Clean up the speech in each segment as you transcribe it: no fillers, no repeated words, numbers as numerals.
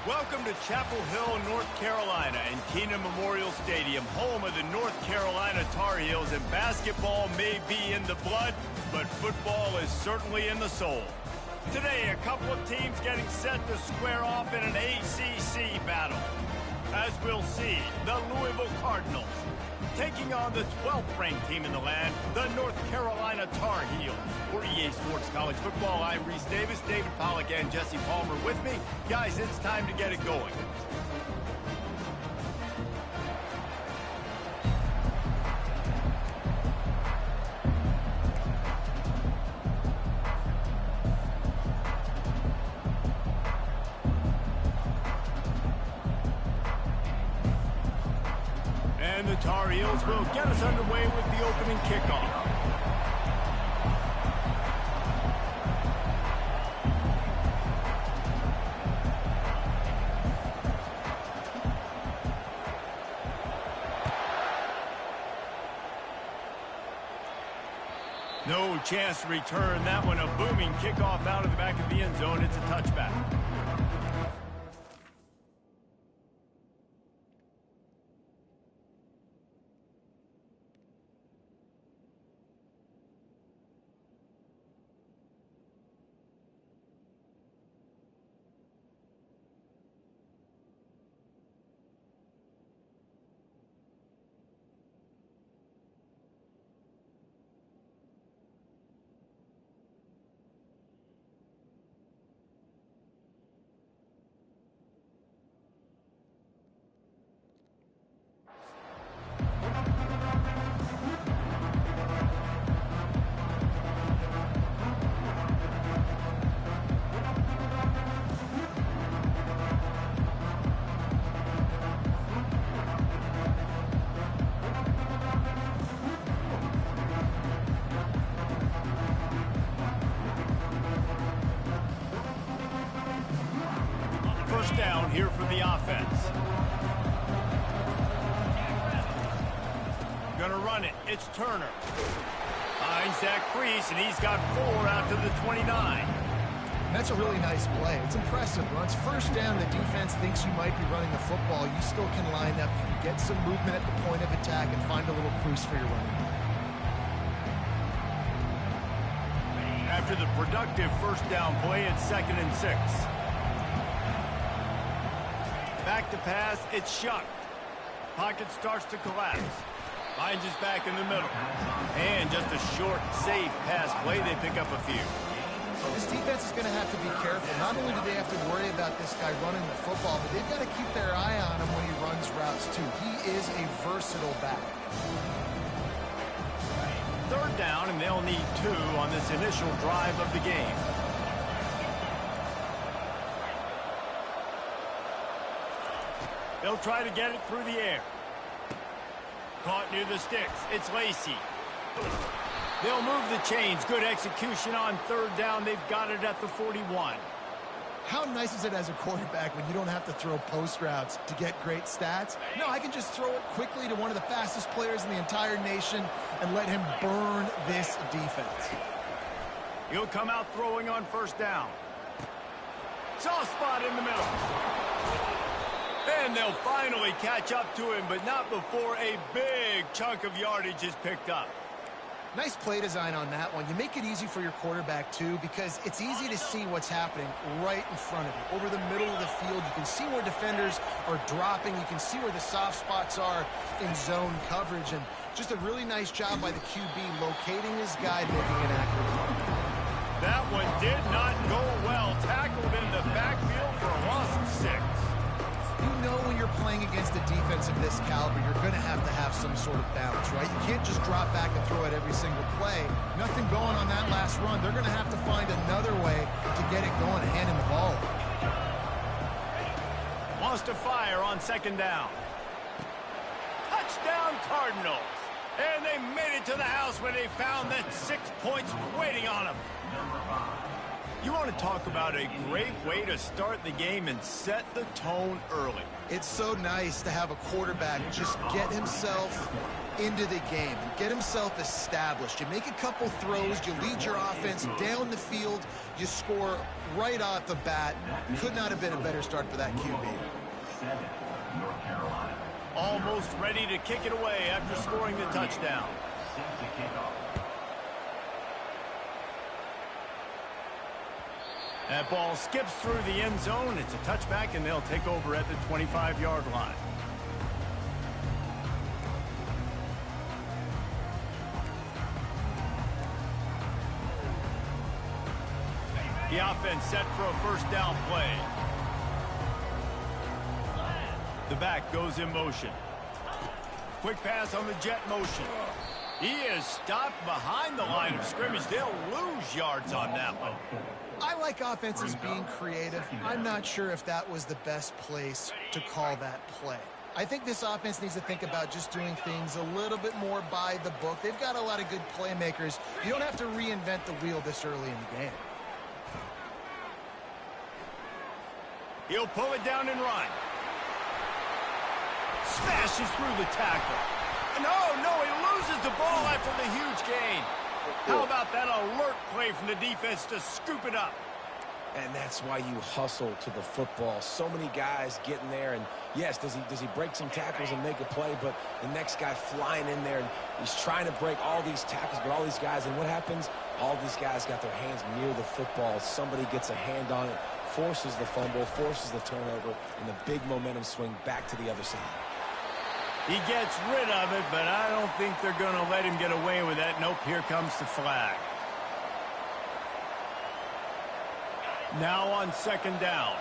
Welcome to Chapel Hill, North Carolina, and Keenan Memorial Stadium, home of the North Carolina Tar Heels. And basketball may be in the blood, but football is certainly in the soul. Today, a couple of teams getting set to square off in an ACC battle. As we'll see, the Louisville Cardinals taking on the 12th ranked team in the land, the North Carolina Tar Heels. For EA Sports College Football, I'm Reese Davis, David Pollack, and Jesse Palmer with me. Guys, it's time to get it going. And the Tar Heels will get us underway with the opening kickoff. No chance to return that one. A booming kickoff out of the back of the end zone. It's a touchback. First down here for the offense. Gonna run it. It's Turner. Finds Zach Priest, and he's got 4 out to the 29. That's a really nice play. It's impressive. Once first down, the defense thinks you might be running the football. You still can line up. You can get some movement at the point of attack and find a little crease for your running. After the productive first down play, it's 2nd and 6. Back to pass, it's Shuck. Pocket starts to collapse. Finds his back in the middle. And just a short, safe pass play, they pick up a few. This defense is going to have to be careful. Not only do they have to worry about this guy running the football, but they've got to keep their eye on him when he runs routes too. He is a versatile back. 3rd down, and they'll need 2 on this initial drive of the game. They'll try to get it through the air. Caught near the sticks. It's Lacey. They'll move the chains. Good execution on 3rd down. They've got it at the 41. How nice is it as a quarterback when you don't have to throw post routes to get great stats? No, I can just throw it quickly to one of the fastest players in the entire nation and let him burn this defense. He'll come out throwing on 1st down. Soft spot in the middle. And they'll finally catch up to him, but not before a big chunk of yardage is picked up. Nice play design on that one. You make it easy for your quarterback, too, because it's easy to see what's happening right in front of you. Over the middle of the field, you can see where defenders are dropping. You can see where the soft spots are in zone coverage. And just a really nice job by the QB locating his guy, making an accurate throw. That one did not go well. Tackled in the backfield for a loss of 6. You know when you're playing against a defense of this caliber, you're going to have some sort of balance, right? You can't just drop back and throw it every single play. Nothing going on that last run. They're going to have to find another way to get it going and hand him the ball. Wants to fire on 2nd down. Touchdown Cardinals. And they made it to the house when they found that 6 points waiting on them. You want to talk about a great way to start the game and set the tone early. It's so nice to have a quarterback just get himself into the game and get himself established. You make a couple throws, you lead your offense down the field, you score right off the bat. Could not have been a better start for that QB. Almost ready to kick it away after scoring the touchdown. That ball skips through the end zone. It's a touchback, and they'll take over at the 25-yard line. The offense set for a first down play. The back goes in motion. Quick pass on the jet motion. He is stopped behind the line of scrimmage. They'll lose yards on that one. I like offenses being creative. I'm not sure if that was the best place to call that play. I think this offense needs to think about just doing things a little bit more by the book. They've got a lot of good playmakers. You don't have to reinvent the wheel this early in the game. He'll pull it down and run. Smashes through the tackle. No, he loses the ball after the huge gain. How about that alert play from the defense to scoop it up? And that's why you hustle to the football. So many guys getting there, and yes, does he break some tackles and make a play, but the next guy flying in there, and he's trying to break all these tackles, but all these guys, and what happens? All these guys got their hands near the football. Somebody gets a hand on it, forces the fumble, forces the turnover, and the big momentum swing back to the other side. He gets rid of it, but I don't think they're going to let him get away with that. Nope, here comes the flag. Now on second down.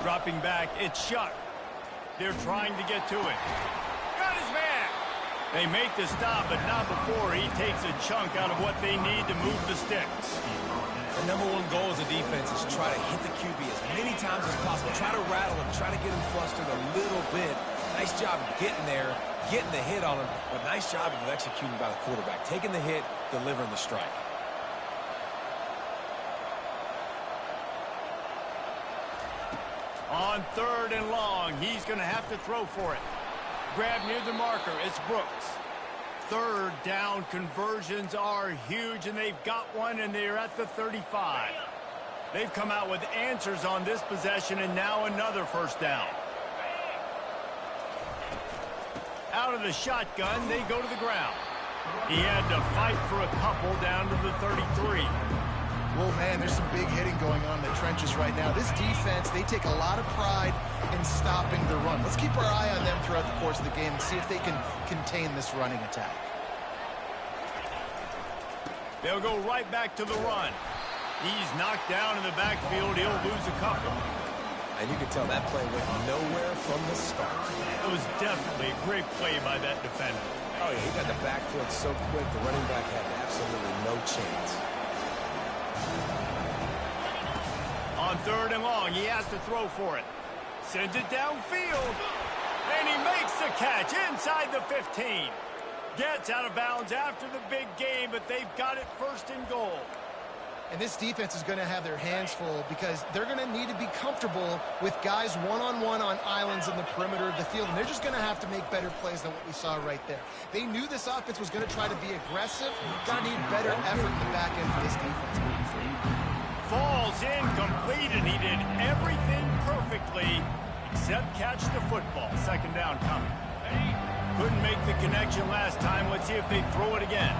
Dropping back, it's Shuck. They're trying to get to it. Got his man. They make the stop, but not before he takes a chunk out of what they need to move the sticks. The number one goal as a defense is try to hit the QB as many times as possible. Try to rattle him, try to get him flustered a little bit. Nice job getting there, getting the hit on him, but nice job of executing by the quarterback. Taking the hit, delivering the strike. On third and long, he's going to have to throw for it. Grab near the marker, it's Brooks. Third down conversions are huge, and they've got one, and they're at the 35. They've come out with answers on this possession, and now another first down. Out of the shotgun, they go to the ground. He had to fight for a couple down to the 33. Well, man, there's some big hitting going on in the trenches right now. This defense, they take a lot of pride in stopping the run. Let's keep our eye on them throughout the course of the game and see if they can contain this running attack. They'll go right back to the run. He's knocked down in the backfield. He'll lose a couple. And you can tell that play went nowhere from the start. It was definitely a great play by that defender. Oh, yeah, he got the back foot so quick, the running back had absolutely no chance. On third and long, he has to throw for it. Sends it downfield. And he makes the catch inside the 15. Gets out of bounds after the big game, but they've got it first and goal. And this defense is going to have their hands full because they're going to need to be comfortable with guys one-on-one on islands in the perimeter of the field. And they're just going to have to make better plays than what we saw right there. They knew this offense was going to try to be aggressive. Got to need better effort in the back end for this defense. Falls incomplete, and he did everything perfectly except catch the football. Second down coming. Couldn't make the connection last time. Let's see if they throw it again.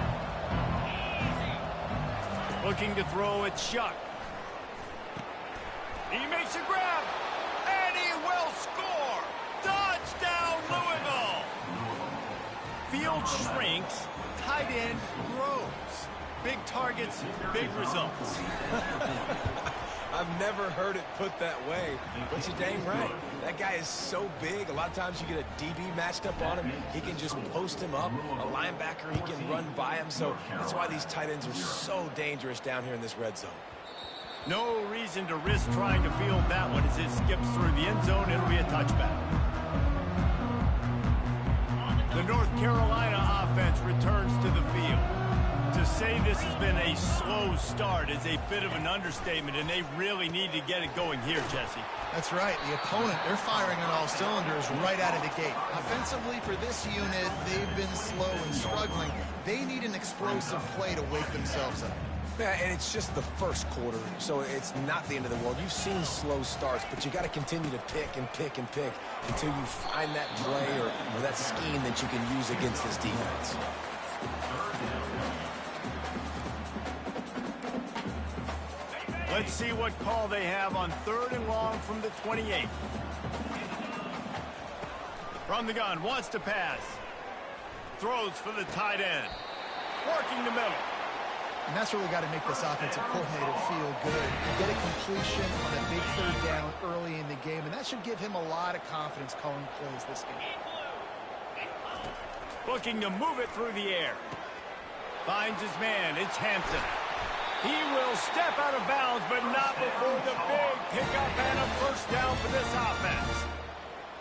Looking to throw, it's Shuck. He makes a grab, and he will score. Touchdown, Louisville. Field shrinks, tight end grows. Big targets, big results. I've never heard it put that way, but you're dang right. That guy is so big. A lot of times you get a DB matched up on him. He can just post him up. A linebacker, he can run by him. So that's why these tight ends are so dangerous down here in this red zone. No reason to risk trying to field that one as it skips through the end zone. It'll be a touchback. The North Carolina offense returns to the field. To say this has been a slow start is a bit of an understatement, and they really need to get it going here, Jesse. That's right. The opponent, they're firing on all cylinders right out of the gate. Offensively, for this unit, they've been slow and struggling. They need an explosive play to wake themselves up. Yeah, and it's just the first quarter, so it's not the end of the world. You've seen slow starts, but you got to continue to pick and pick and pick until you find that play or that scheme that you can use against this defense. Let's see what call they have on 3rd and long from the 28. From the gun, wants to pass. Throws for the tight end. Working the middle. And that's really got to make this offensive coordinator feel good. Get a completion on a big 3rd down early in the game, and that should give him a lot of confidence calling plays this game. Looking to move it through the air. Finds his man. It's Hampton. He will step out of bounds, but not before the big pickup and a first down for this offense.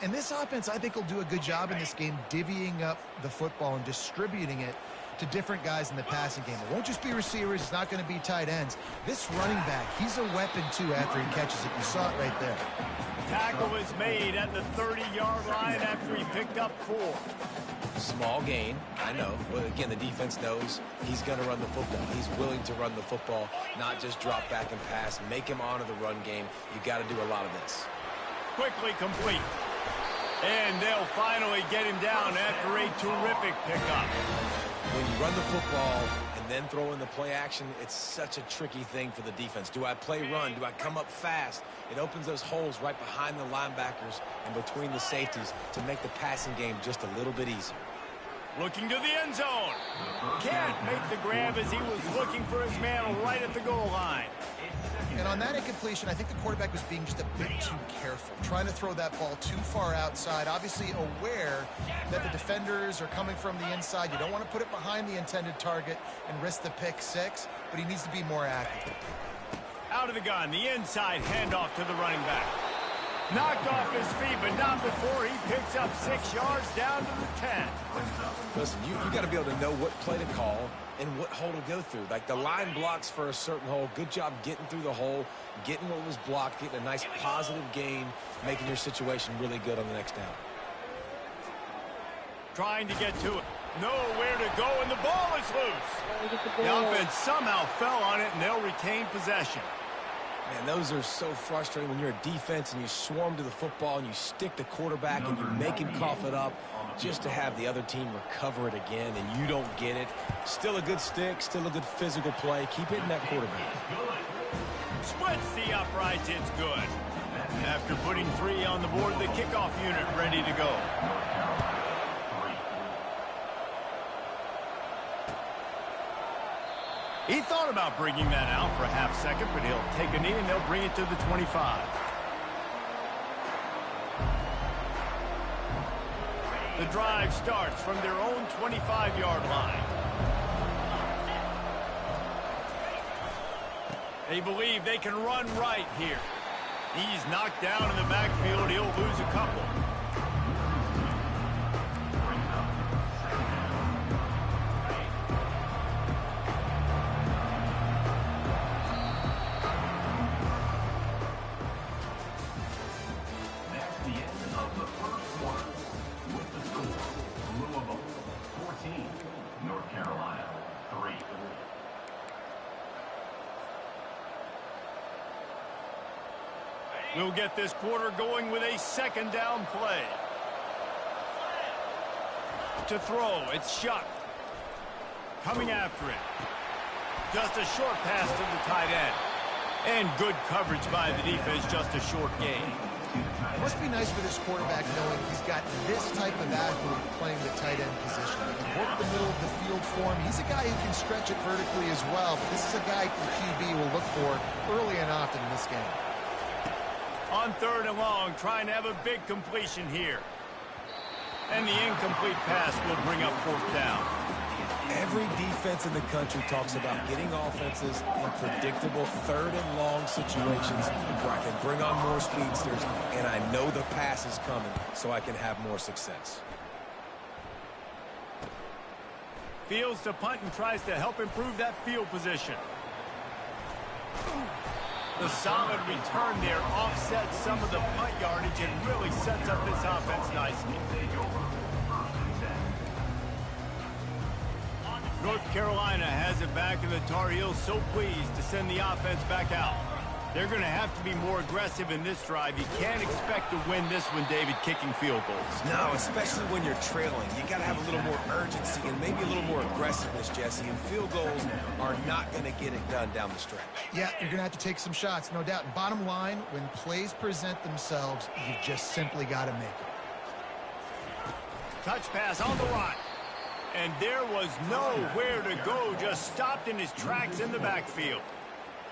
And this offense, I think, will do a good job in this game divvying up the football and distributing it to different guys in the passing game. It won't just be receivers. It's not going to be tight ends. This running back, he's a weapon, too, after he catches it. You saw it right there. Tackle is made at the 30-yard line after he picked up 4. Small gain, I know. But again, the defense knows he's going to run the football. He's willing to run the football, not just drop back and pass. Make him honor the run game. You got to do a lot of this. Quickly complete. And they'll finally get him down after a terrific pickup. When you run the football and then throw in the play action, it's such a tricky thing for the defense. Do I play run? Do I come up fast? It opens those holes right behind the linebackers and between the safeties to make the passing game just a little bit easier. Looking to the end zone. Can't make the grab as he was looking for his man right at the goal line. And on that incompletion, I think the quarterback was being just a bit too careful, trying to throw that ball too far outside, obviously aware that the defenders are coming from the inside. You don't want to put it behind the intended target and risk the pick 6, but he needs to be more accurate. Out of the gun, the inside handoff to the running back. Knocked off his feet, but not before he picks up 6 yards down to the 10. Listen, you got to be able to know what play to call and what hole to go through. Like the line blocks for a certain hole. Good job getting through the hole, getting what was blocked, getting a nice positive gain, making your situation really good on the next down. Trying to get to it. Nowhere to go, and the ball is loose. The offense somehow fell on it, and they'll retain possession. Man, those are so frustrating when you're a defense and you swarm to the football and you stick the quarterback and you make him cough it up just to have the other team recover it again and you don't get it. Still a good stick, still a good physical play. Keep hitting that quarterback. Splits the uprights, it's good. After putting 3 on the board, the kickoff unit ready to go. He thought about bringing that out for a half second, but he'll take a knee and they'll bring it to the 25. The drive starts from their own 25-yard line. They believe they can run right here. He's knocked down in the backfield. He'll lose a couple. We'll get this quarter going with a 2nd down play. To throw, it's Shuck. Coming after it. Just a short pass to the tight end. And good coverage by the defense, just a short gain. It must be nice for this quarterback knowing he's got this type of athlete playing the tight end position. He can work the middle of the field for him. He's a guy who can stretch it vertically as well, but this is a guy the QB will look for early and often in this game. On 3rd and long, trying to have a big completion here. And the incomplete pass will bring up 4th down. Every defense in the country talks about getting offenses in predictable 3rd and long situations where I can bring on more speedsters and I know the pass is coming so I can have more success. Fields to punt and tries to help improve that field position. The solid return there offsets some of the punt yardage and really sets up this offense nicely. North Carolina has it back, and the Tar Heels so pleased to send the offense back out. They're going to have to be more aggressive in this drive. You can't expect to win this one, David, kicking field goals. No, especially when you're trailing. You got to have a little more urgency and maybe a little more aggressiveness, Jesse. And field goals are not going to get it done down the stretch. Yeah, you're going to have to take some shots, no doubt. And bottom line, when plays present themselves, you just simply got to make them. Touch pass on the run. And there was nowhere to go, just stopped in his tracks in the backfield.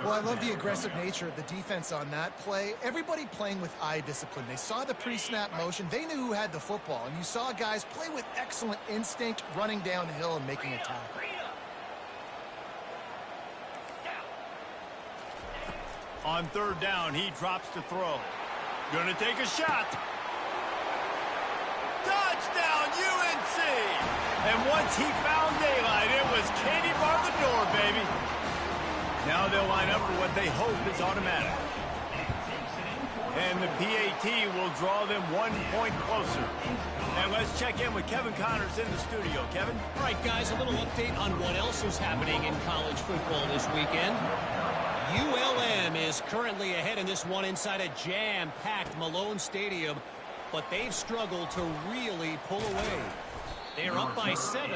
Well, I love the aggressive nature of the defense on that play. Everybody playing with eye discipline. They saw the pre-snap motion. They knew who had the football. And you saw guys play with excellent instinct, running downhill and making a tackle. On third down, he drops to throw. Gonna take a shot. Touchdown, UNC! And once he found daylight, it was Katie bar the door, baby. Now they'll line up for what they hope is automatic. And the PAT will draw them 1 point closer. And let's check in with Kevin Connors in the studio. Kevin? All right, guys, a little update on what else is happening in college football this weekend. ULM is currently ahead in this one inside a jam-packed Malone Stadium, but they've struggled to really pull away. They're up by 7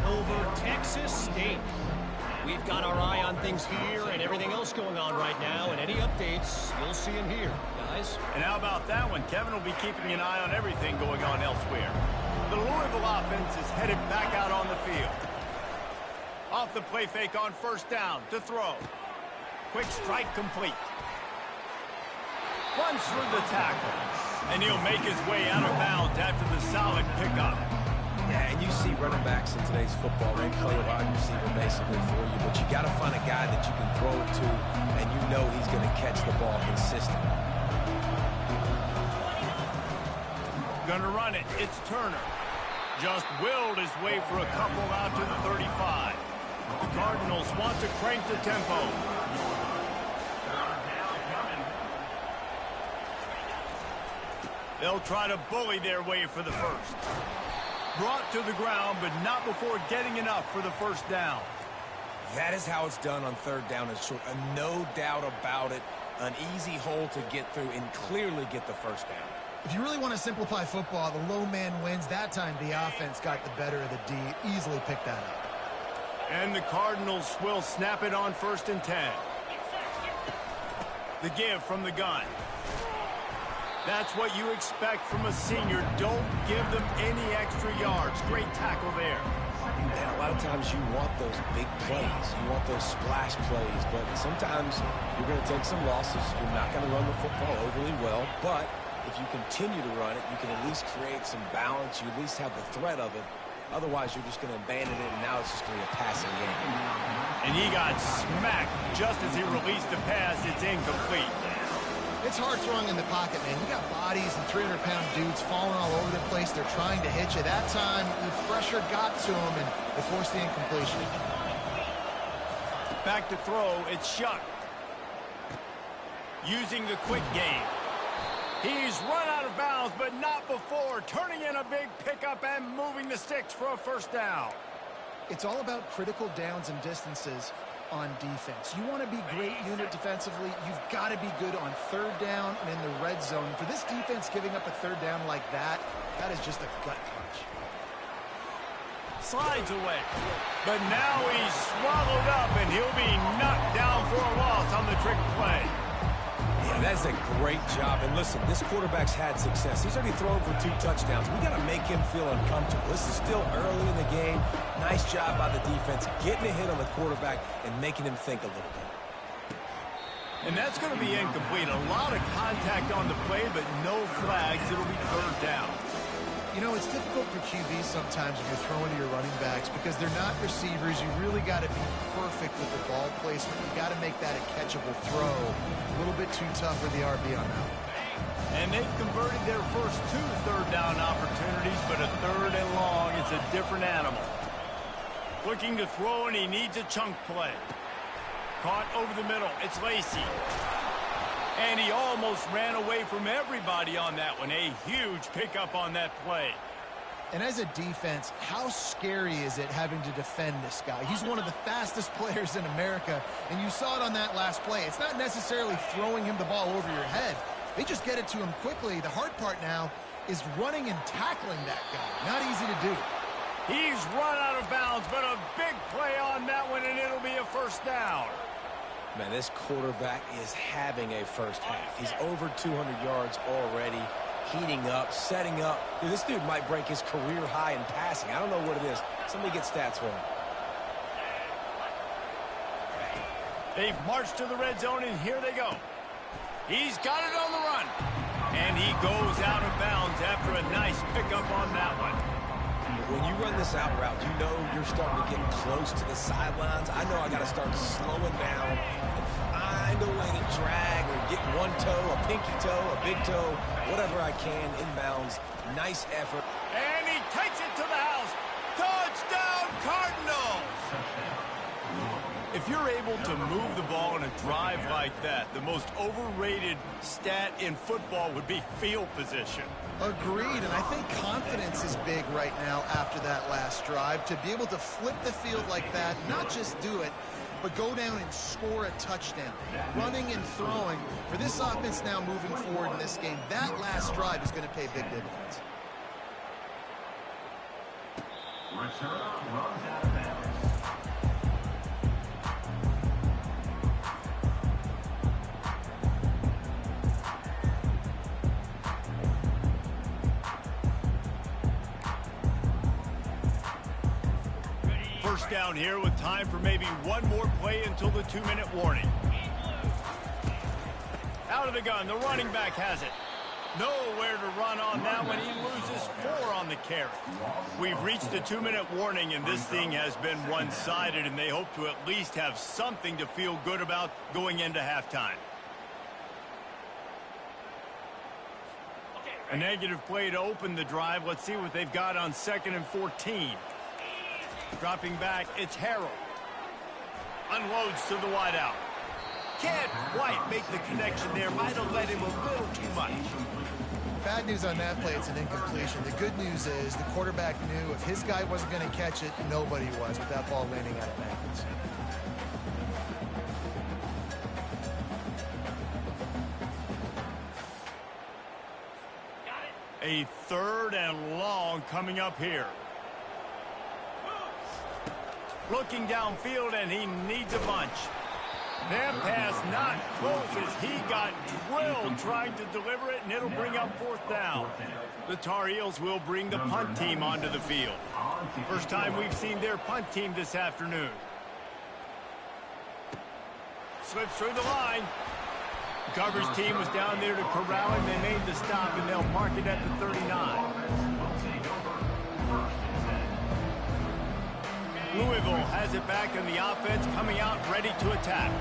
over Texas State. We've got our eye on things here and everything else going on right now, and any updates, you'll see them here, guys. And how about that one? Kevin will be keeping an eye on everything going on elsewhere. The Louisville offense is headed back out on the field. Off the play fake on first down to throw. Quick strike complete. Runs through the tackle. And he'll make his way out of bounds after the solid pickup. Yeah, and you see running backs in today's football, they play a wide receiver basically for you, but you got to find a guy that you can throw it to, and you know he's going to catch the ball consistently. Gonna run it. It's Turner. Just willed his way for a couple out to the 35. The Cardinals want to crank the tempo. They'll try to bully their way for the first. Brought to the ground, but not before getting enough for the first down. That is how it's done on third down and short. No doubt about it. An easy hole to get through and clearly get the first down. If you really want to simplify football, the low man wins. That time the offense got the better of the D. Easily picked that up. And the Cardinals will snap it on 1st and 10. The give from the gun. That's what you expect from a senior. Don't give them any extra yards. Great tackle there. And a lot of times you want those big plays. You want those splash plays. But sometimes you're going to take some losses. You're not going to run the football overly well. But if you continue to run it, you can at least create some balance. You at least have the threat of it. Otherwise, you're just going to abandon it, and now it's just going to be a passing game. And he got smacked just as he released the pass. It's incomplete. It's hard throwing in the pocket, man. You got bodies and 300-pound dudes falling all over the place. They're trying to hit you. That time, the pressure got to him, and they forced the incompletion. Back to throw. It's Shuck. Using the quick game. He's run out of bounds, but not before. Turning in a big pickup and moving the sticks for a first down. It's all about critical downs and distances on defense. You want to be great unit defensively, you've got to be good on third down and in the red zone. For this defense giving up a third down like that, that is just a gut punch. Slides away. But now he's swallowed up, and he'll be knocked down for a loss on the trick play. Yeah, that's a great job. And listen, this quarterback's had success. He's already thrown for 2 touchdowns. We got to make him feel uncomfortable. This is still early in the game. Nice job by the defense, getting a hit on the quarterback and making him think a little bit. And that's going to be incomplete. A lot of contact on the play, but no flags. It'll be third down. You know, it's difficult for QBs sometimes when you're throwing to your running backs because they're not receivers. You really got to be perfect with the ball placement. You got to make that a catchable throw. A little bit too tough for the RB on that. And they've converted their first 2 third down opportunities, but a third and long is a different animal. Looking to throw, and he needs a chunk play. Caught over the middle. It's Lacey. And he almost ran away from everybody on that one. A huge pickup on that play. And as a defense, how scary is it having to defend this guy? He's one of the fastest players in America, and you saw it on that last play. It's not necessarily throwing him the ball over your head. They just get it to him quickly. The hard part now is running and tackling that guy. Not easy to do. He's run out of bounds, but a big play on that one, and it'll be a first down. Man, this quarterback is having a first half. He's over 200 yards already, heating up, setting up. Dude, this dude might break his career high in passing. I don't know what it is. Somebody get stats for him. They've marched to the red zone, and here they go. He's got it on the run. And he goes out of bounds after a nice pickup on that one. When you run this out route, you know you're starting to get close to the sidelines. I know I got to start slowing down and find a way to drag or get one toe, a pinky toe, a big toe, whatever I can inbounds. Nice effort. And he takes it to the house. Touchdown, Cardinals! If you're able to move the ball in a drive like that, the most overrated stat in football would be field position. Agreed, and I think confidence is big right now after that last drive. To be able to flip the field like that, not just do it, but go down and score a touchdown. Running and throwing. For this offense now moving forward in this game, that last drive is going to pay big dividends. First down here with time for maybe one more play until the 2-minute warning. Out of the gun, the running back has it. Nowhere to run on that one. He loses 4 on the carry. We've reached the 2-minute warning, and this thing has been one-sided, and they hope to at least have something to feel good about going into halftime. A negative play to open the drive. Let's see what they've got on 2nd and 14. Dropping back, it's Harrell. Unloads to the wideout. Can't quite make the connection there. Might have let him a little too much. Bad news on that play, it's an incompletion. The good news is the quarterback knew if his guy wasn't going to catch it, nobody was with that ball landing out of bounds. A 3rd and long coming up here. Looking downfield, and he needs a bunch. That pass not close as he got drilled trying to deliver it, and it'll bring up 4th down. The Tar Heels will bring the punt team onto the field. First time we've seen their punt team this afternoon. Slips through the line. The coverage team was down there to corral him. They made the stop, and they'll mark it at the 39. Louisville has it back in the offense, coming out ready to attack.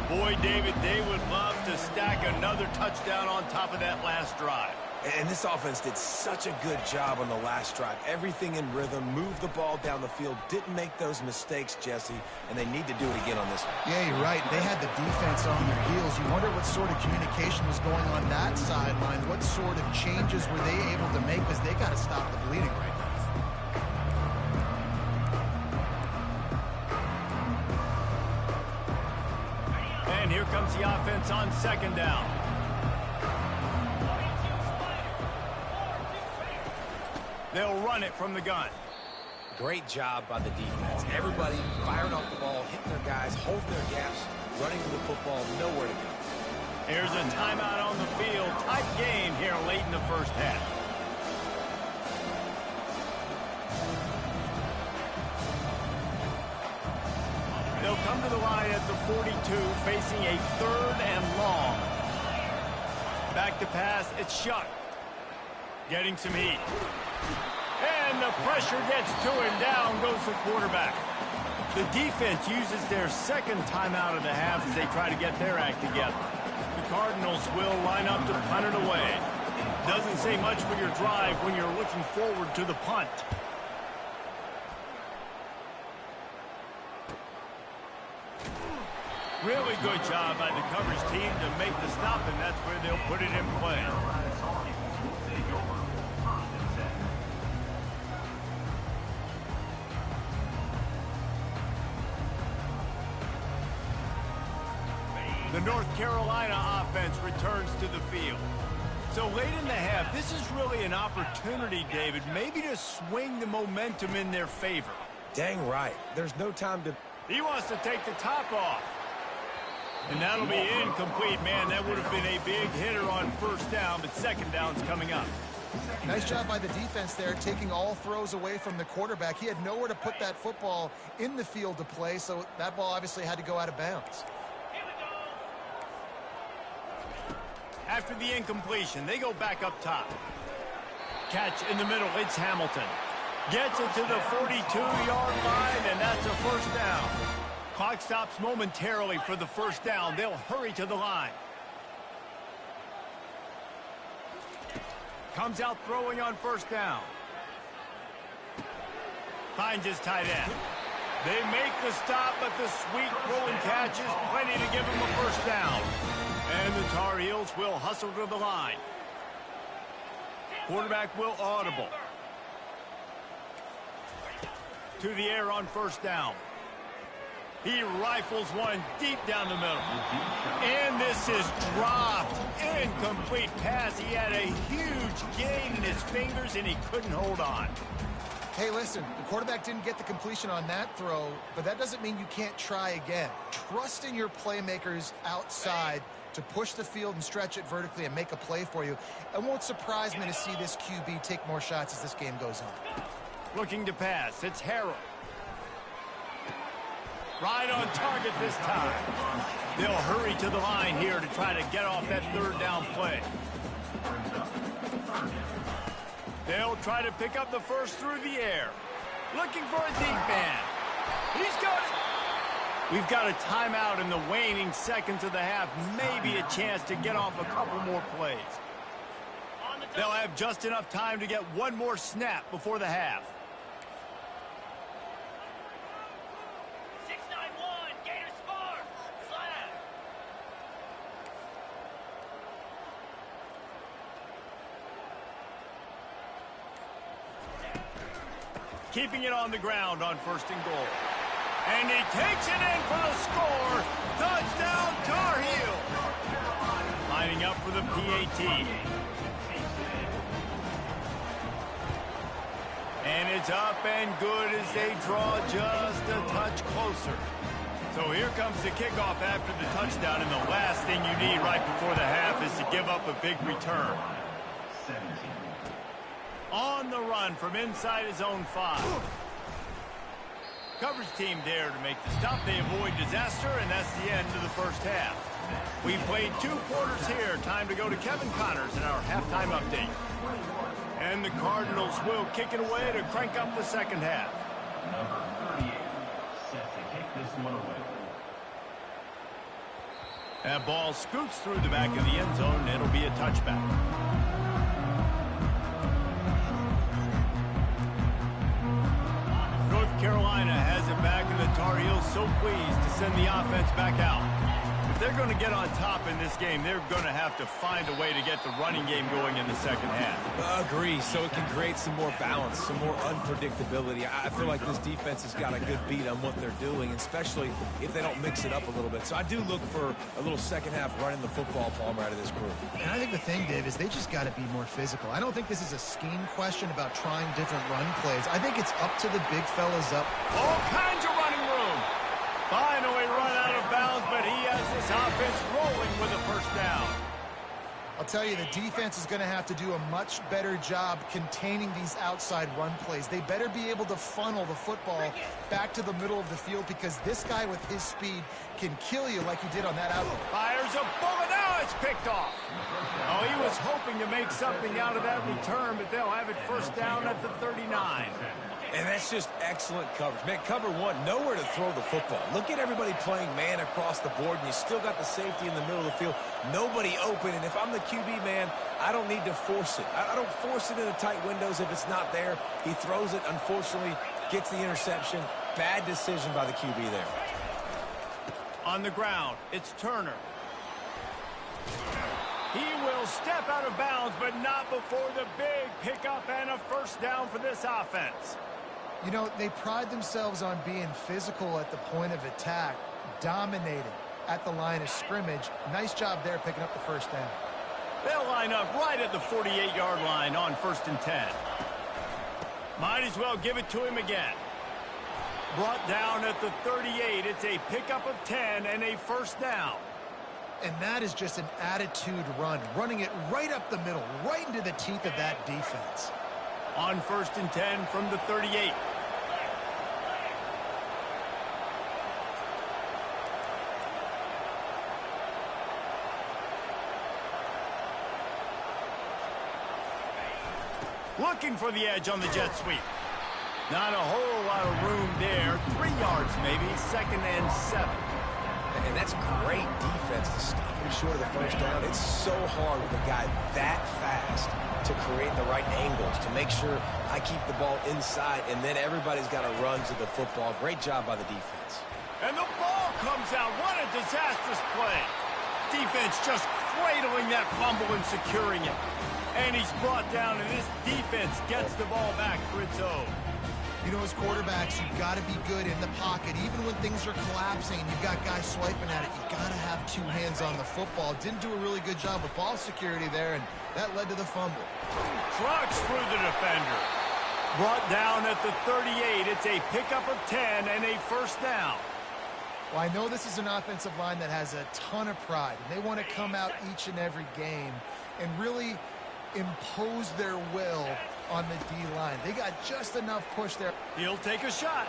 Boy, David, they would love to stack another touchdown on top of that last drive. And this offense did such a good job on the last drive. Everything in rhythm, moved the ball down the field, didn't make those mistakes, Jesse, and they need to do it again on this one. Yeah, you're right. They had the defense on their heels. You wonder what sort of communication was going on that sideline. What sort of changes were they able to make, because they got to stop the bleeding right now. And here comes the offense on 2nd down. They'll run it from the gun. Great job by the defense. Everybody firing off the ball, hitting their guys, holding their gaps, running to the football, nowhere to go. Here's a timeout on the field. Tight game here late in the first half. They'll come to the line at the 42, facing a 3rd and long. Back to pass, it's Shuck. Getting some heat. And the pressure gets to him. Down goes the quarterback. The defense uses their 2nd timeout of the half as they try to get their act together. The Cardinals will line up to punt it away. Doesn't say much for your drive when you're looking forward to the punt. Really good job by the coverage team to make the stop, and that's where they'll put it in play. The North Carolina offense returns to the field. So late in the half, this is really an opportunity, David, maybe to swing the momentum in their favor. Dang right. There's no time to... He wants to take the top off. And that'll be incomplete, man. That would have been a big hitter on first down, but second down's coming up. Nice job by the defense there, taking all throws away from the quarterback. He had nowhere to put that football in the field to play, so that ball obviously had to go out of bounds. After the incompletion, they go back up top. Catch in the middle, it's Hamilton. Gets it to the 42-yard line, and that's a first down. Clock stops momentarily for the first down. They'll hurry to the line. Comes out throwing on first down. Finds his tight end. They make the stop, but the sweet throw and catch is plenty to give him a first down. And the Tar Heels will hustle to the line. Quarterback will audible. To the air on first down. He rifles one deep down the middle. And this is dropped. Incomplete pass. He had a huge gain in his fingers, and he couldn't hold on. Hey, listen, the quarterback didn't get the completion on that throw, but that doesn't mean you can't try again. Trust in your playmakers outside to push the field and stretch it vertically and make a play for you. It won't surprise me to see this QB take more shots as this game goes on. Looking to pass. It's Harrell. Right on target this time. They'll hurry to the line here to try to get off that third down play. They'll try to pick up the first through the air. Looking for a deep man. He's got it. We've got a timeout in the waning seconds of the half. Maybe a chance to get off a couple more plays. They'll have just enough time to get one more snap before the half. 6-9-1, Gators score. Flag. Keeping it on the ground on first and goal. And he takes it in for the score. Touchdown, Tar Heel. Lining up for the PAT. And it's up and good as they draw just a touch closer. So here comes the kickoff after the touchdown, and the last thing you need right before the half is to give up a big return. On the run from inside his own 5. Coverage team there to make the stop. They avoid disaster, and that's the end of the first half. We played 2 quarters here. Time to go to Kevin Connors in our halftime update. And the Cardinals will kick it away to crank up the second half. Number 38, set to kick this one away. That ball scoots through the back of the end zone, and it'll be a touchback. North Carolina has it back, and the Tar Heels so pleased to send the offense back out. If they're going to get on top in this game, they're going to have to find a way to get the running game going in the second half. Agree, so it can create some more balance, some more unpredictability. I feel like this defense has got a good beat on what they're doing, especially if they don't mix it up a little bit. So I do look for a little second half running the football, Palmer, out of this group. And I think the thing, Dave, is they just got to be more physical. I don't think this is a scheme question about trying different run plays. I think it's up to the big fellas up. All kinds of running room. Finally run out of bounds, but he has this offense rolling with a first down. I'll tell you, the defense is going to have to do a much better job containing these outside run plays. They better be able to funnel the football back to the middle of the field, because this guy with his speed can kill you like he did on that out. Fires a bullet. Now it's picked off. Oh, he was hoping to make something out of that return, but they'll have it first down at the 39. And that's just excellent coverage. Man, cover one, nowhere to throw the football. Look at everybody playing man across the board, and you still got the safety in the middle of the field. Nobody open, and if I'm the QB, man, I don't need to force it. I don't force it into tight windows if it's not there. He throws it, unfortunately, gets the interception. Bad decision by the QB there. On the ground, it's Turner. He will step out of bounds, but not before the big pickup and a first down for this offense. You know, they pride themselves on being physical at the point of attack, dominating at the line of scrimmage. Nice job there picking up the first down. They'll line up right at the 48-yard line on 1st and 10. Might as well give it to him again. Brought down at the 38. It's a pickup of 10 and a first down. And that is just an attitude run, running it right up the middle, right into the teeth of that defense. On 1st and 10 from the 38. Looking for the edge on the jet sweep. Not a whole lot of room there. 3 yards maybe, 2nd and 7. And that's great defense to stop him short of the first down. It's so hard with a guy that fast to create the right angles, to make sure I keep the ball inside, and then everybody's got to run to the football. Great job by the defense. And the ball comes out. What a disastrous play. Defense just cradling that fumble and securing it. And he's brought down, and this defense gets the ball back for its own. You know, as quarterbacks, you've got to be good in the pocket. Even when things are collapsing and you've got guys swiping at it, you've got to have 2 hands on the football. Didn't do a really good job with ball security there, and that led to the fumble. Trucks through the defender. Brought down at the 38. It's a pickup of 10 and a first down. Well, I know this is an offensive line that has a ton of pride, and they want to come out each and every game and really impose their will on the D-line. They got just enough push there. He'll take a shot.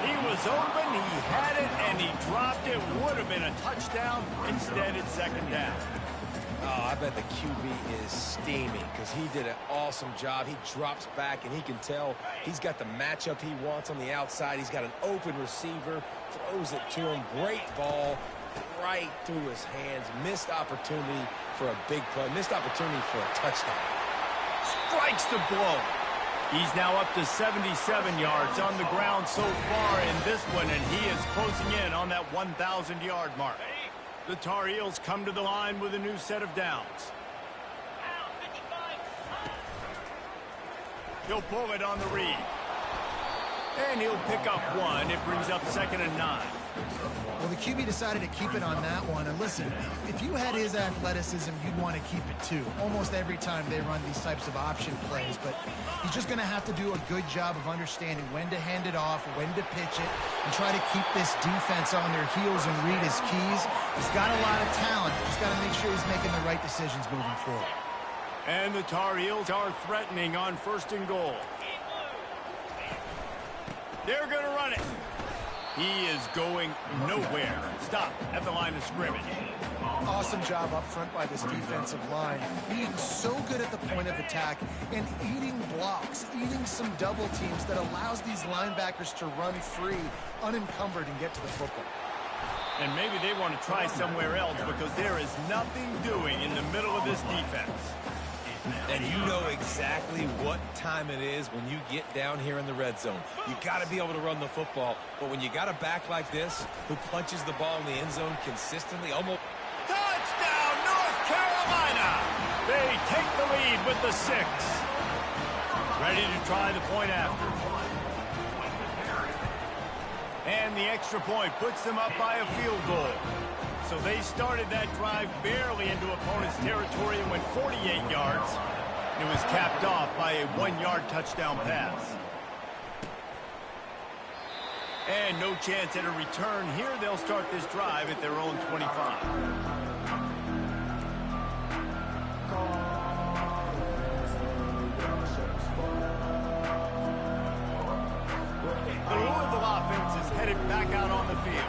He was open, he had it, and he dropped it. Would have been a touchdown. Instead, it's 2nd down. Oh, I bet the QB is steaming because he did an awesome job. He drops back, and he can tell he's got the matchup he wants on the outside. He's got an open receiver, throws it to him. Great ball right through his hands. Missed opportunity for a big play. Missed opportunity for a touchdown. Strikes the blow. He's now up to 77 yards on the ground so far in this one, and he is closing in on that 1,000-yard mark. The Tar Heels come to the line with a new set of downs. He'll pull it on the read. And he'll pick up 1. It brings up 2nd and 9. Well, the QB decided to keep it on that one. And listen, if you had his athleticism, you'd want to keep it too. Almost every time they run these types of option plays. But he's just going to have to do a good job of understanding when to hand it off, when to pitch it, and try to keep this defense on their heels and read his keys. He's got a lot of talent. He's got to make sure he's making the right decisions moving forward. And the Tar Heels are threatening on 1st and goal. They're going to run it. He is going nowhere. Stop at the line of scrimmage. Awesome job up front by this defensive line. Being so good at the point of attack and eating blocks, eating some double teams that allows these linebackers to run free, unencumbered, and get to the football. And maybe they want to try somewhere else because there is nothing doing in the middle of this defense. And you know exactly what time it is when you get down here in the red zone. You got to be able to run the football. But when you got a back like this who punches the ball in the end zone consistently, almost... Touchdown, North Carolina! They take the lead with the 6. Ready to try the point after. And the extra point puts them up by a field goal. So they started that drive barely into opponent's territory and went 48 yards. It was capped off by a 1-yard touchdown pass. And no chance at a return here. They'll start this drive at their own 25. The Louisville offense is headed back out on the field.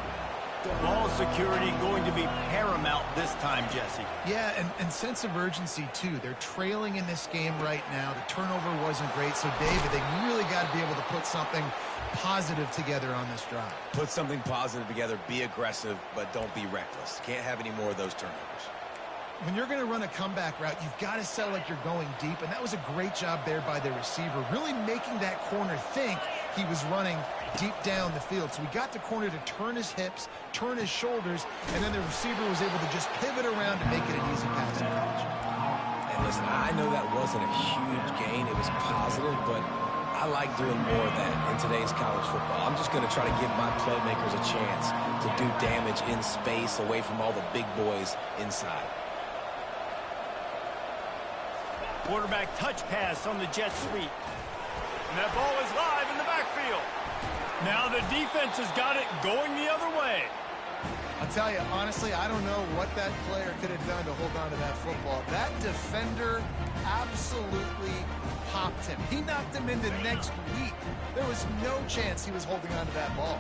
Ball security going to be paramount this time, Jesse. Yeah, and sense of urgency, too. They're trailing in this game right now. The turnover wasn't great. So, David, they really got to be able to put something positive together on this drive. Put something positive together. Be aggressive, but don't be reckless. Can't have any more of those turnovers. When you're going to run a comeback route, you've got to sell like you're going deep, and that was a great job there by the receiver, really making that corner think he was running deep down the field. So we got the corner to turn his hips, turn his shoulders, and then the receiver was able to just pivot around to make it an easy passing catch. And listen, I know that wasn't a huge gain. It was positive, but I like doing more of that in today's college football. I'm just going to try to give my playmakers a chance to do damage in space away from all the big boys inside. Quarterback touch pass on the jet sweep. And that ball is live in the backfield. Now the defense has got it going the other way. I'll tell you, honestly, I don't know what that player could have done to hold on to that football. That defender absolutely popped him. He knocked him into next week. There was no chance he was holding on to that ball.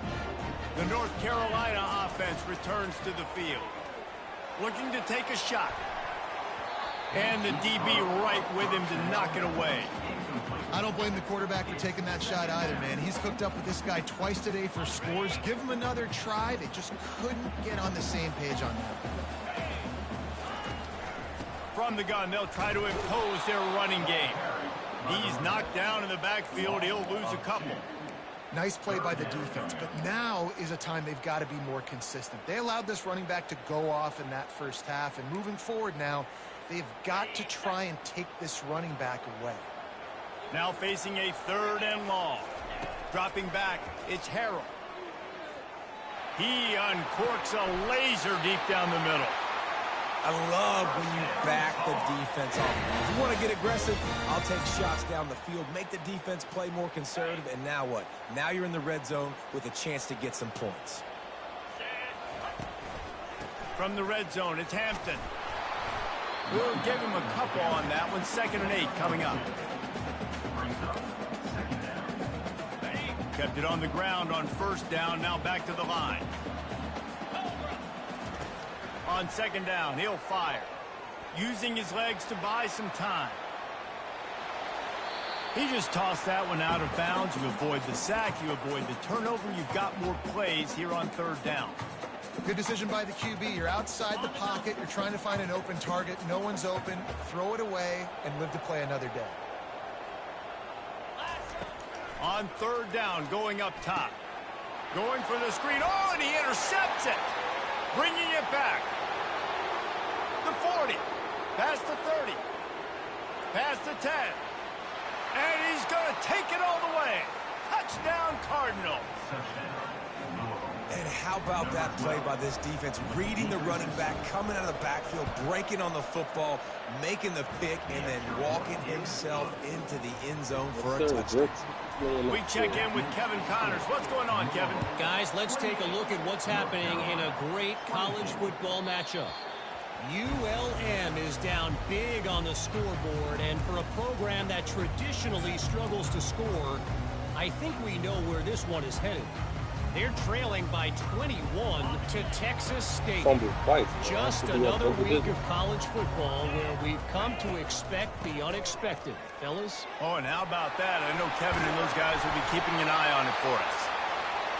The North Carolina offense returns to the field. Looking to take a shot. And the DB right with him to knock it away. I don't blame the quarterback for taking that shot either, man. He's cooked up with this guy twice today for scores. Give him another try. They just couldn't get on the same page on that. From the gun, they'll try to impose their running game. He's knocked down in the backfield. He'll lose a couple. Nice play by the defense, but now is a time they've got to be more consistent. They allowed this running back to go off in that first half, and moving forward now, they've got to try and take this running back away. Now facing a 3rd and long. Dropping back, it's Harrell. He uncorks a laser deep down the middle. I love when you back the defense off. If you want to get aggressive, I'll take shots down the field, make the defense play more conservative, and now what? Now you're in the red zone with a chance to get some points. From the red zone, it's Hampton. We'll give him a couple on that one. 2nd and 8 coming up. Kept it on the ground on 1st down. Now back to the line. On 2nd down, he'll fire. Using his legs to buy some time. He just tossed that one out of bounds. You avoid the sack. You avoid the turnover. You've got more plays here on 3rd down. Good decision by the QB. You're outside the pocket. You're trying to find an open target. No one's open. Throw it away and live to play another day. On 3rd down, going up top. Going for the screen. Oh, and he intercepts it. Bringing it back. The 40. Past the 30. Past the 10. And he's going to take it all the way. Touchdown, Cardinals. And how about that play by this defense? Reading the running back, coming out of the backfield, breaking on the football, making the pick, and then walking himself into the end zone for a touchdown. We check in with Kevin Connors. What's going on, Kevin? Guys, let's take a look at what's happening in a great college football matchup. ULM is down big on the scoreboard, and for a program that traditionally struggles to score, I think we know where this one is headed. They're trailing by 21 to Texas State. Just another week of college football where we've come to expect the unexpected. Fellas? Oh, and how about that? I know Kevin and those guys will be keeping an eye on it for us.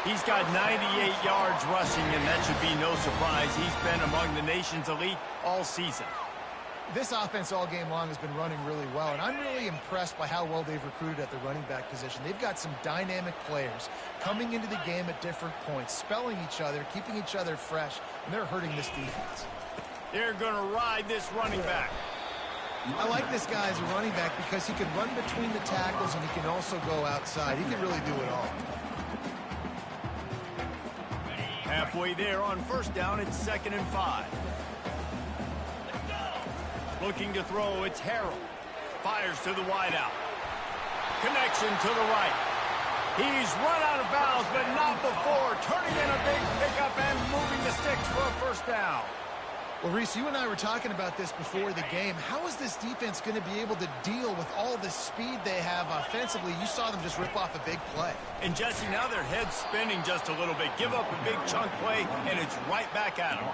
He's got 98 yards rushing, and that should be no surprise. He's been among the nation's elite all season. This offense all game long has been running really well, and I'm really impressed by how well they've recruited at the running back position. They've got some dynamic players coming into the game at different points, spelling each other, keeping each other fresh, and they're hurting this defense. They're going to ride this running back. I like this guy as a running back because he can run between the tackles and he can also go outside. He can really do it all. Halfway there on 1st down, it's 2nd and 5. Looking to throw, it's Harrell. Fires to the wideout. Connection to the right. He's run out of bounds, but not before. Turning in a big pickup and moving the sticks for a 1st down. Well, Reese, you and I were talking about this before the game. How is this defense going to be able to deal with all the speed they have offensively? You saw them just rip off a big play. And, Jesse, now their head's spinning just a little bit. Give up a big chunk play, and it's right back at them.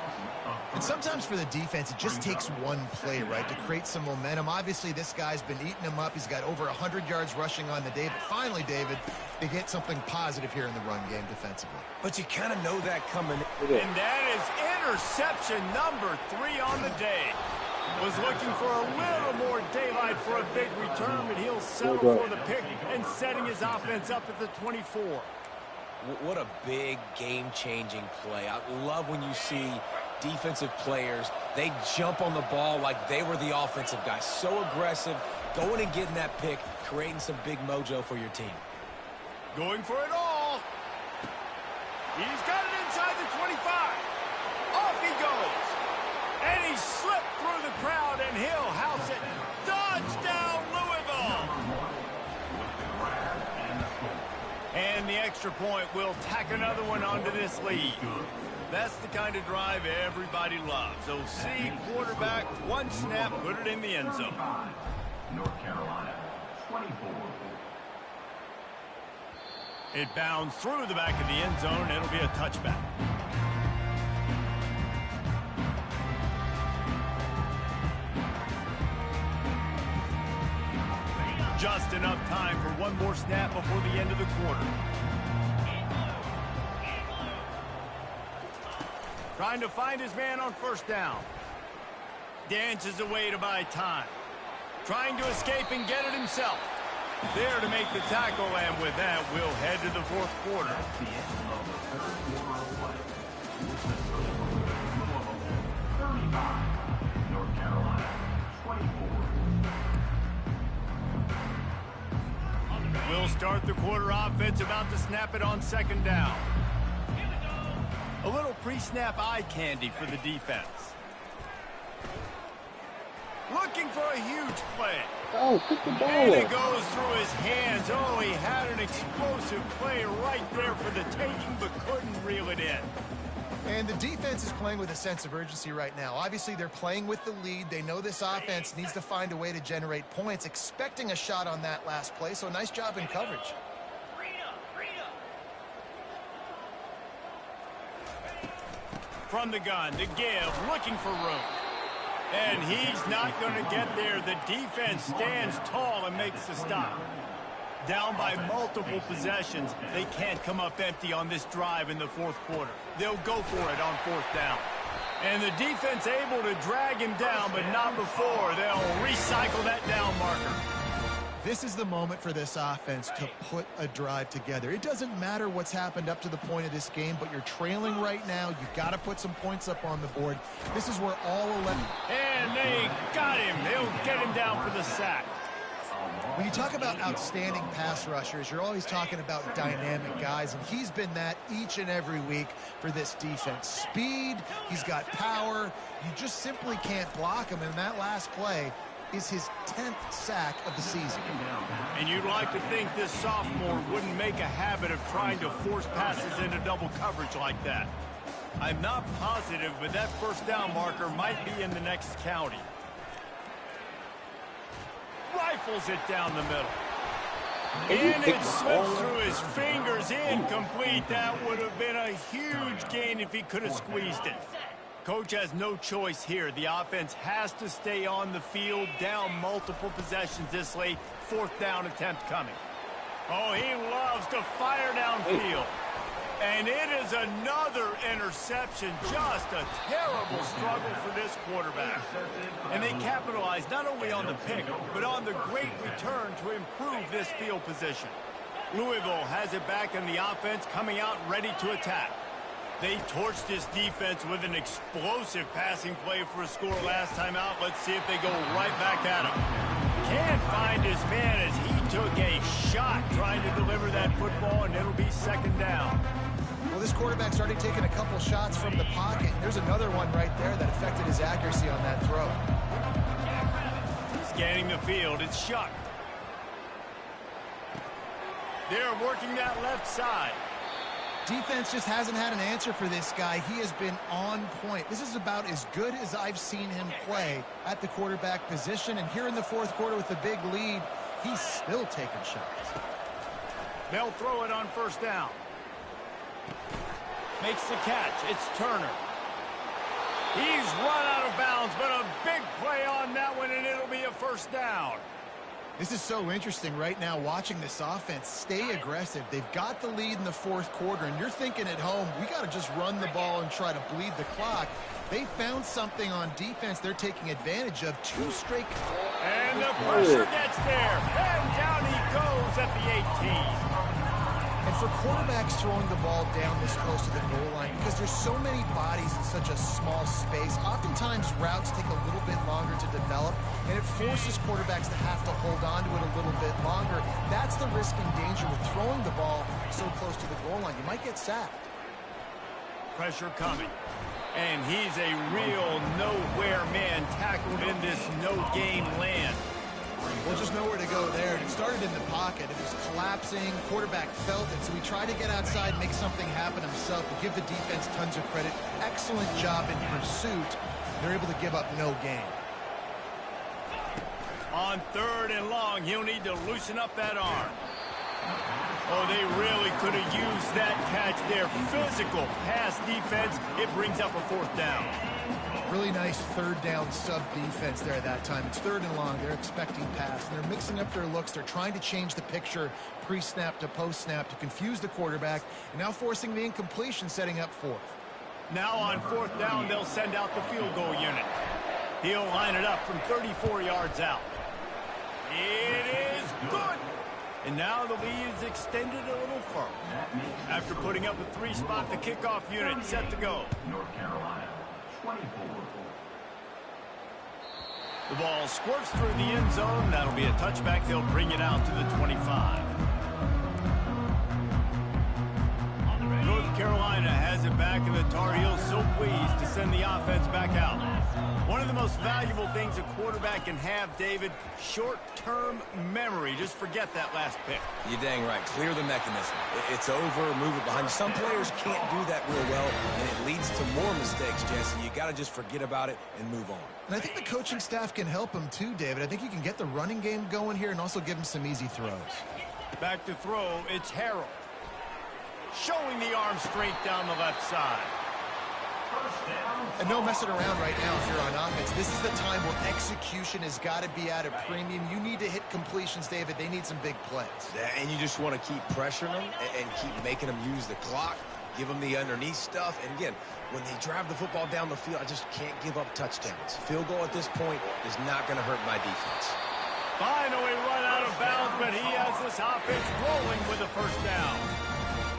And sometimes for the defense, it just takes one play, right, to create some momentum. Obviously, this guy's been eating them up. He's got over 100 yards rushing on the day. But finally, David, they get something positive here in the run game defensively. But you kind of know that coming. And that is interception number 3 on the day. Was looking for a little more daylight for a big return, but he'll settle for the pick and setting his offense up at the 24. What a big game-changing play. I love when you see defensive players, they jump on the ball like they were the offensive guy. So aggressive, going and getting that pick, creating some big mojo for your team. Going for it all. He's got it inside the 25. Off he goes. And he slipped through the crowd, and he'll house it. Touchdown, Louisville. And the extra point will tack another one onto this lead. That's the kind of drive everybody loves. So see quarterback, one snap, put it in the end zone. North Carolina, 24. It bounds through the back of the end zone. It'll be a touchback. Just enough time for one more snap before the end of the quarter. Trying to find his man on first down. Dances away to buy time. Trying to escape and get it himself. There to make the tackle, and with that, we'll head to the fourth quarter. That's the end of the third quarter of play. 35, North Carolina, 24. We'll start the quarter offense, about to snap it on second down. A little pre-snap eye candy for the defense. Looking for a huge play. Oh, put the ball And it up. goes through his hands. Oh, he had an explosive play right there for the taking, but couldn't reel it in. And the defense is playing with a sense of urgency right now. Obviously, they're playing with the lead. They know this offense needs to find a way to generate points, expecting a shot on that last play. So nice job in coverage. From the gun to give, looking for room. And he's not going to get there. The defense stands tall and makes the stop. Down by multiple possessions, they can't come up empty on this drive in the fourth quarter. They'll go for it on fourth down. And the defense able to drag him down, but not before. They'll recycle that down marker. This is the moment for this offense to put a drive together. It doesn't matter what's happened up to the point of this game, but you're trailing right now. You've got to put some points up on the board. This is where all 11... And they got him. They'll get him down for the sack. When you talk about outstanding pass rushers, you're always talking about dynamic guys, and he's been that each and every week for this defense. Speed, he's got power. You just simply can't block him, and that last play is his 10th sack of the season. And you'd like to think this sophomore wouldn't make a habit of trying to force passes into double coverage like that. I'm not positive, but that first down marker might be in the next county. Rifles it down the middle. And it slips through his fingers. Incomplete. That would have been a huge gain if he could have squeezed it. Coach has no choice here. The offense has to stay on the field, down multiple possessions this late. Fourth down attempt coming. Oh, he loves to fire downfield. And it is another interception. Just a terrible struggle for this quarterback. And they capitalize not only on the pick, but on the great return to improve this field position. Louisville has it back in the offense, coming out ready to attack. They torched this defense with an explosive passing play for a score last time out. Let's see if they go right back at him. Can't find his man as he took a shot trying to deliver that football, and it'll be second down. Well, this quarterback started taking a couple shots from the pocket. There's another one right there that affected his accuracy on that throw. Scanning the field, it's Shuck. They're working that left side. Defense just hasn't had an answer for this guy. He has been on point. This is about as good as I've seen him play at the quarterback position. And here in the fourth quarter with the big lead, he's still taking shots. They'll throw it on first down. Makes the catch. It's Turner. He's run out of bounds, but a big play on that one, and it'll be a first down. This is so interesting right now, watching this offense stay aggressive. They've got the lead in the fourth quarter, and you're thinking at home, we got to just run the ball and try to bleed the clock. They found something on defense they're taking advantage of. Two straight. And the pressure gets there. And down he goes at the 18. And for quarterbacks throwing the ball down this close to the goal line, because there's so many bodies in such a small space, oftentimes routes take a little bit longer to develop, and it forces quarterbacks to have to hold on to it a little bit longer. That's the risk and danger with throwing the ball so close to the goal line. You might get sacked. Pressure coming. And he's a real nowhere man tackled in this no-gain land. Well, just nowhere to go there. It started in the pocket. It was collapsing. Quarterback felt it, so he tried to get outside, make something happen himself, but give the defense tons of credit. Excellent job in pursuit. They're able to give up no gain. On 3rd and long, he'll need to loosen up that arm. Oh, they really could have used that catch there. Physical pass defense. It brings up a 4th down. Really nice 3rd down sub-defense there that time. It's 3rd and long. They're expecting pass. They're mixing up their looks. They're trying to change the picture pre-snap to post-snap to confuse the quarterback, and now forcing the incompletion, setting up 4th. Now on 4th down, they'll send out the field goal unit. He'll line it up from 34 yards out. It is good. And now the lead is extended a little further. After putting up a 3-spot, the kickoff unit set to go. North Carolina, 24. The ball squirts through the end zone. That'll be a touchback. They'll bring it out to the 25. North Carolina has it back, and the Tar Heels so pleased to send the offense back out. One of the most valuable things a quarterback can have, David, short-term memory. Just forget that last pick. You're dang right. Clear the mechanism. It's over, move it behind you. Some players can't do that real well, and it leads to more mistakes, Jesse. You got to just forget about it and move on. And I think the coaching staff can help him too, David. I think you can get the running game going here and also give him some easy throws. Back to throw, it's Harrell. Showing the arm strength down the left side. And no messing around right now if you're on offense. This is the time where execution has got to be at a premium. You need to hit completions, David. They need some big plays. And you just want to keep pressuring them and keep making them use the clock, give them the underneath stuff. And again, when they drive the football down the field, I just can't give up touchdowns. Field goal at this point is not going to hurt my defense. Finally run out of bounds, but he has this offense rolling with a 1st down.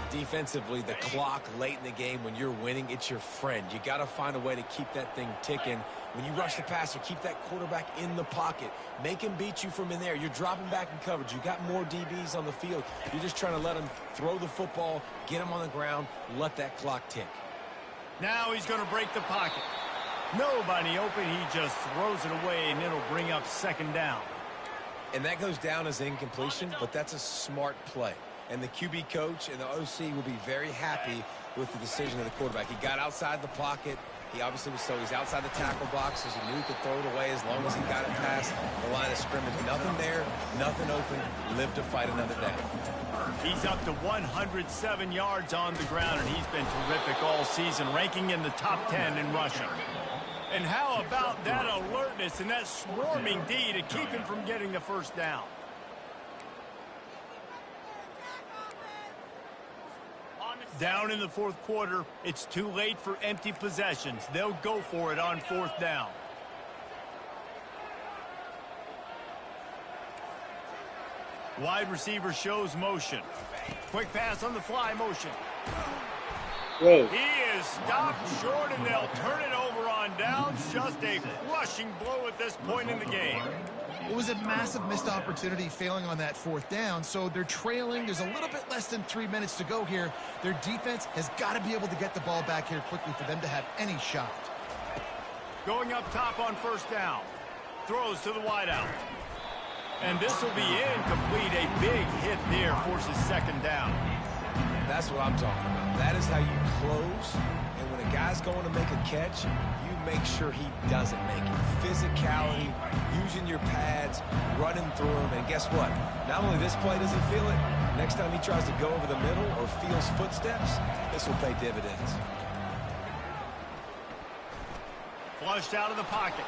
Defensively, the clock late in the game, when you're winning, it's your friend. You got to find a way to keep that thing ticking. When you rush the passer, keep that quarterback in the pocket. Make him beat you from in there. You're dropping back in coverage. You got more DBs on the field. You're just trying to let him throw the football, get him on the ground, let that clock tick. Now he's going to break the pocket. Nobody open. He just throws it away, and it'll bring up 2nd down. And that goes down as incompletion, but that's a smart play. And the QB coach and the OC will be very happy with the decision of the quarterback. He got outside the pocket. He obviously was he's outside the tackle box, so he knew he could throw it away as long as he got it past the line of scrimmage. Nothing there, nothing open. Live to fight another down. He's up to 107 yards on the ground, and he's been terrific all season, ranking in the top 10 in rushing. And how about that alertness and that swarming D to keep him from getting the 1st down? Down in the 4th quarter, it's too late for empty possessions. They'll go for it on 4th down. Wide receiver shows motion. Quick pass on the fly motion. Whoa. He is stopped short, and they'll turn it over on downs. Just a crushing blow at this point in the game. It was a massive missed opportunity failing on that 4th down, so they're trailing. There's a little bit less than 3 minutes to go here. Their defense has got to be able to get the ball back here quickly for them to have any shot. Going up top on 1st down. Throws to the wideout. And this will be incomplete. A big hit there forces 2nd down. That's what I'm talking about. That is how you close. And when a guy's going to make a catch, you make sure he doesn't make it. Physicality, using your pads, running through them. And guess what? Not only this play does he feel it, next time he tries to go over the middle or feels footsteps, this will pay dividends. Flushed out of the pocket.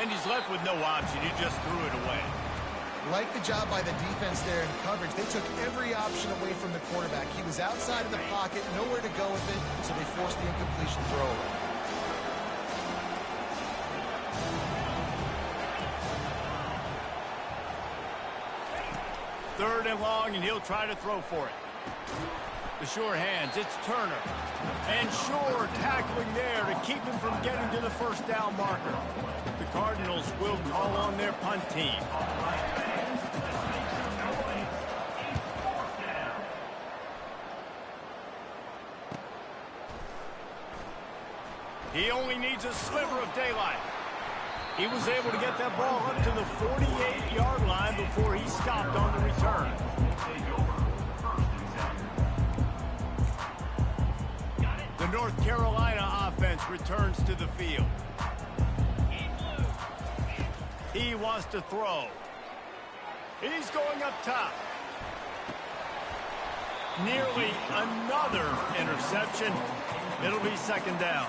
And he's left with no option. He just threw it away. Like the job by the defense there in coverage. They took every option away from the quarterback. He was outside of the pocket, nowhere to go with it, so they forced the incompletion throw away. Third and long, and he'll try to throw for it. The sure hands, it's Turner. And Shore tackling there to keep him from getting to the first down marker. The Cardinals will call on their punt team. He only needs a sliver of daylight. He was able to get that ball up to the 48-yard line before he stopped on the return. The North Carolina offense returns to the field. He wants to throw. He's going up top. Nearly another interception. It'll be second down.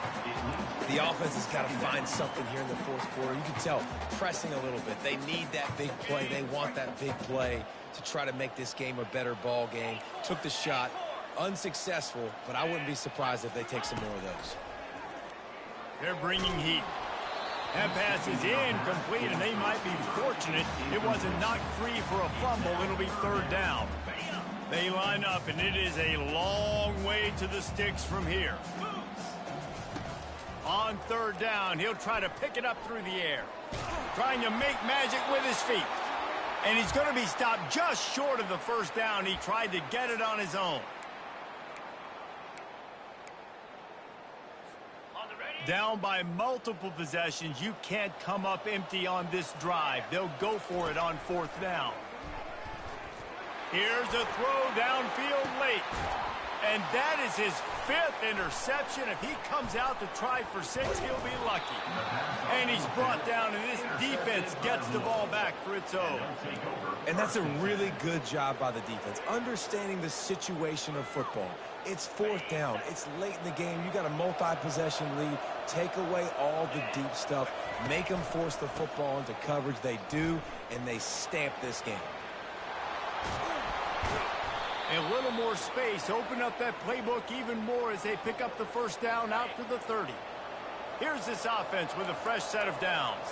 The offense has got to find something here in the fourth quarter. You can tell, pressing a little bit. They need that big play. They want that big play to try to make this game a better ball game. Took the shot. Unsuccessful, but I wouldn't be surprised if they take some more of those. They're bringing heat. That pass is incomplete, and they might be fortunate it wasn't knocked free for a fumble. It'll be third down. They line up, and it is a long way to the sticks from here. On third down, he'll try to pick it up through the air, trying to make magic with his feet. And he's going to be stopped just short of the first down. He tried to get it on his own. Down by multiple possessions, you can't come up empty on this drive. They'll go for it on fourth down. Here's a throw downfield late. And that is his fifth interception. If he comes out to try for 6, he'll be lucky. And he's brought down, and this defense gets the ball back for its own. And that's a really good job by the defense, understanding the situation of football. It's fourth down. It's late in the game. You got a multi-possession lead. Take away all the deep stuff. Make them force the football into coverage. They do, and they stamp this game. A little more space. Open up that playbook even more as they pick up the first down out to the 30. Here's this offense with a fresh set of downs.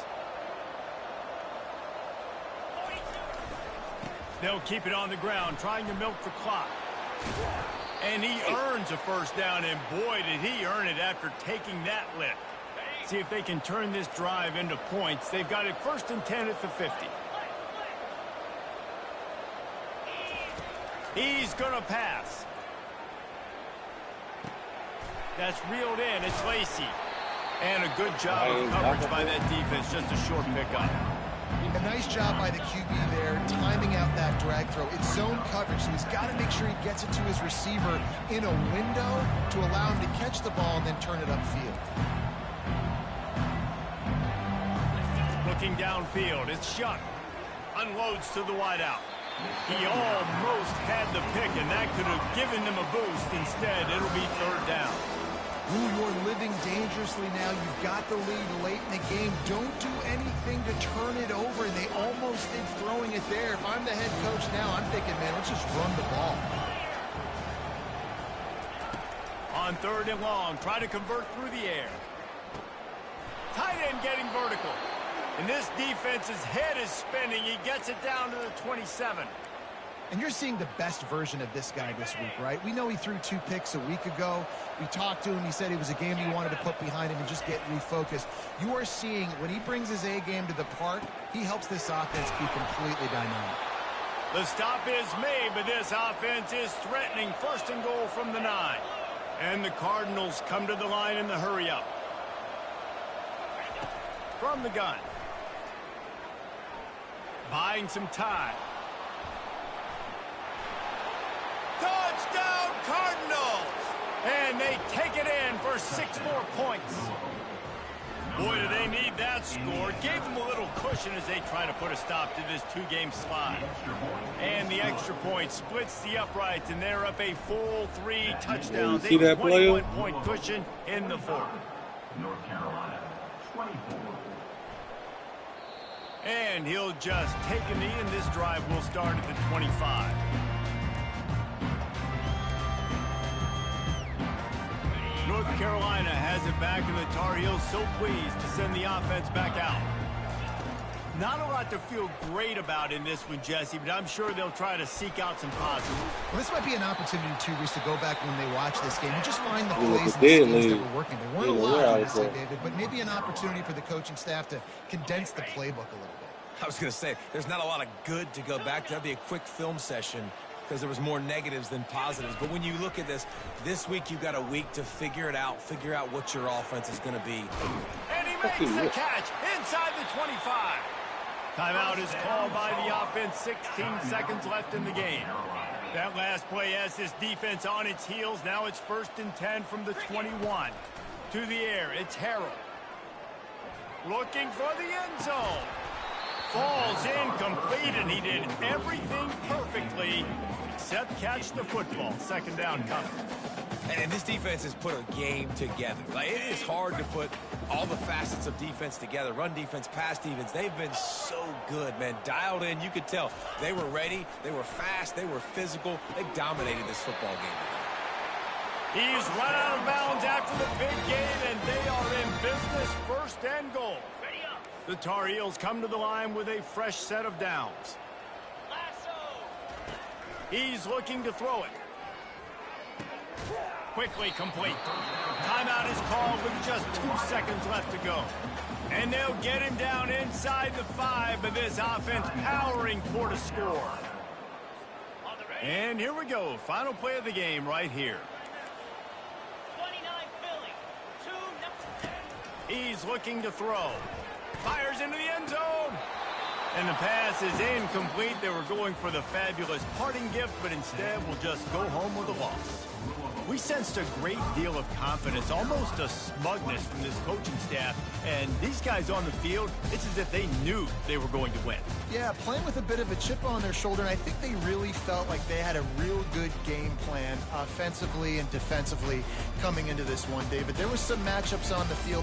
They'll keep it on the ground, trying to milk the clock. And he earns a first down, and boy, did he earn it after taking that lick. See if they can turn this drive into points. They've got it first and 10 at the 50. He's going to pass. That's reeled in. It's Lacey. And a good job of coverage by that defense. Just a short pickup. A nice job by the QB there, timing out that drag throw. It's zone coverage, so he's got to make sure he gets it to his receiver in a window to allow him to catch the ball and then turn it upfield. Looking downfield, it's Shuck. Unloads to the wideout. He almost had the pick, and that could have given them a boost. Instead, it'll be third down. Ooh, you're living dangerously now. You've got the lead late in the game. Don't do anything to turn it over. They almost did throwing it there. If I'm the head coach now, I'm thinking, man, let's just run the ball. On third and long, try to convert through the air. Tight end getting vertical. And this defense's head is spinning. He gets it down to the 27. And you're seeing the best version of this guy this week, right? We know he threw 2 picks a week ago. We talked to him. He said it was a game he wanted to put behind him and just get refocused. You are seeing when he brings his A game to the park, he helps this offense be completely dynamic. The stop is made, but this offense is threatening. First and goal from the 9. And the Cardinals come to the line in the hurry-up. From the gun. Buying some time. Touchdown, Cardinals! And they take it in for 6 more points. Boy, do they need that score. Gave them a little cushion as they try to put a stop to this 2-game slide. And the extra point splits the uprights, and they're up a full 3 touchdowns. See that play? 21-point cushion in the 4th. North Carolina, 24. And he'll just take a knee, and this drive will start at the 25. North Carolina has it back, and the Tar Heels so pleased to send the offense back out. Not a lot to feel great about in this one, Jesse, but I'm sure they'll try to seek out some positives. Well, this might be an opportunity, too, Reese, to go back when they watch this game and just find the Ooh, plays and they the schemes that lead. were working. There weren't a Yeah, lot, they're out honestly, there. David, but maybe an opportunity for the coaching staff to condense the playbook a little bit. I was going to say, there's not a lot of good to go back to. That'd be a quick film session because there was more negatives than positives. But when you look at this week you've got a week to figure it out, figure out what your offense is going to be. And he makes the catch inside the 25. Timeout is called by the offense. 16 seconds left in the game. That last play has this defense on its heels. Now it's 1st and 10 from the 21. To the air, it's Harrell. Looking for the end zone. Falls incomplete, and he did everything perfectly except catch the football. 2nd down coming. And this defense has put a game together. Like, it is hard to put all the facets of defense together. Run defense, pass defense. They've been so good, man. Dialed in. You could tell they were ready. They were fast. They were physical. They dominated this football game today. He's run out of bounds after the big game, and they are in business. 1st and goal. The Tar Heels come to the line with a fresh set of downs. He's looking to throw it. Quickly complete. Timeout is called with just 2 seconds left to go. And they'll get him down inside the 5, but this offense powering toward a score. And here we go. Final play of the game right here. 29 Philly. 2-0. He's looking to throw. Fires into the end zone. And the pass is incomplete. They were going for the fabulous parting gift, but instead will just go home with a loss. We sensed a great deal of confidence, almost a smugness from this coaching staff. And these guys on the field, it's as if they knew they were going to win. Yeah, playing with a bit of a chip on their shoulder, and I think they really felt like they had a real good game plan offensively and defensively coming into this one, David. There were some matchups on the field